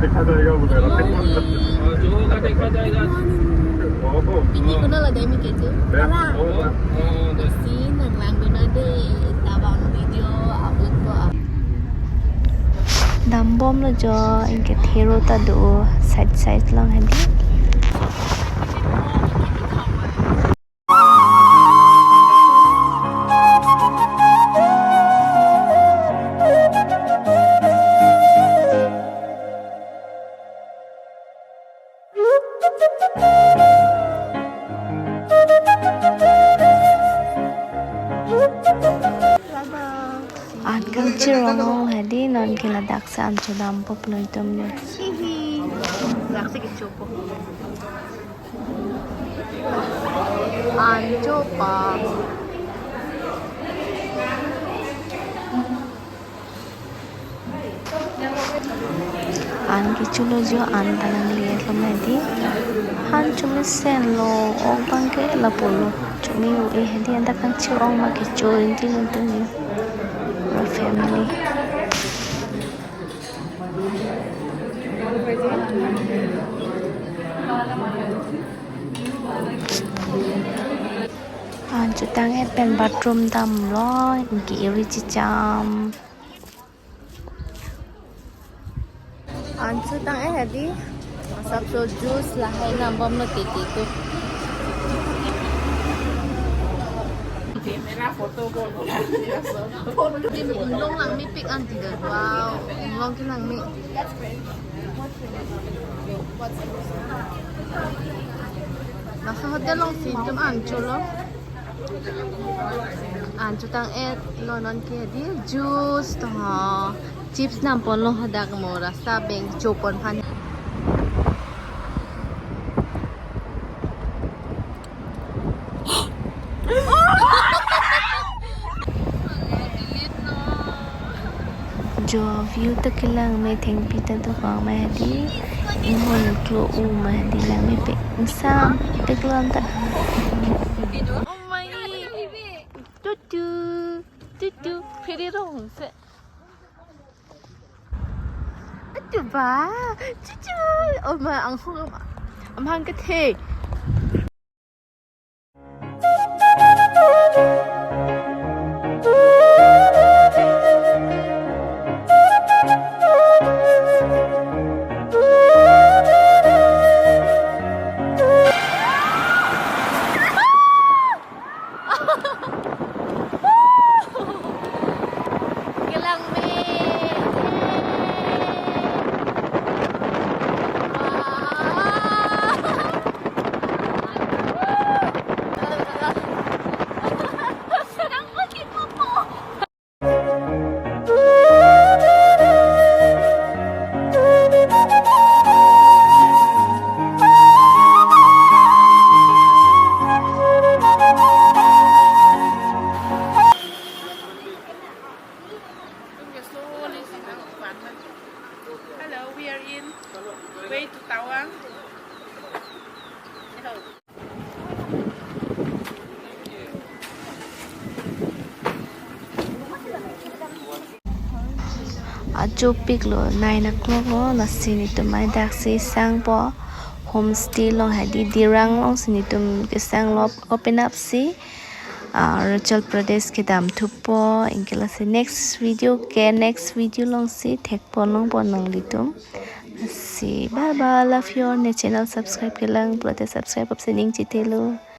देखा जाएगा बोलेगा जो होगा देखा जाएगा Ini kuna la dai mi ke tu. Ala. Si nang lang bina de Tawang video upload ko. Dambom lo jo inke thero ta do side long hadi. Kang cirong hadi non kila daksa ancho dampo ploy tomne. Hihi. Dak sikit chopo. Anjo pa. An ki chulo jo an talang liye lomadi. Han chumi sen lo og bangke la polo. Chumi u e hadi anda kang cirong ma ki chorin ti nuntung ni. Family. Chu tang e pen bathroom dam lo inki iri chi cham. Chu tang e hadi. Sab so juice la hai na bom na ti tu. मेरा photo बोल Long lang mi pick anti da. Wow. Long ki lang mi. Nasa hotel long sin tum ancho lo. Ancho tang et lo non ki di juice to ha. Chips nam pon lo hadak mo rasa beng chopon pan. Jo view ta kilang me theng pita to pa ma hadi. Inhon klo u ma hadi lang me pe. Sam pe klam ta. Oh my tutu tutu pretty rong se atu ba tutu oh my ang hong am hang ka the Hello, we are in way to Tawang. Hello. Ajo pik lo 9 o'clock lo na sini to mai dak se sang po homestay lo hadi Dirang lo sini to ke sang lo open up si Arunachal Pradesh ke dam thupo inkela se next video long si thek ponong ponong litum si bye bye love you ne channel subscribe kelang prote subscribe up se ning chitelo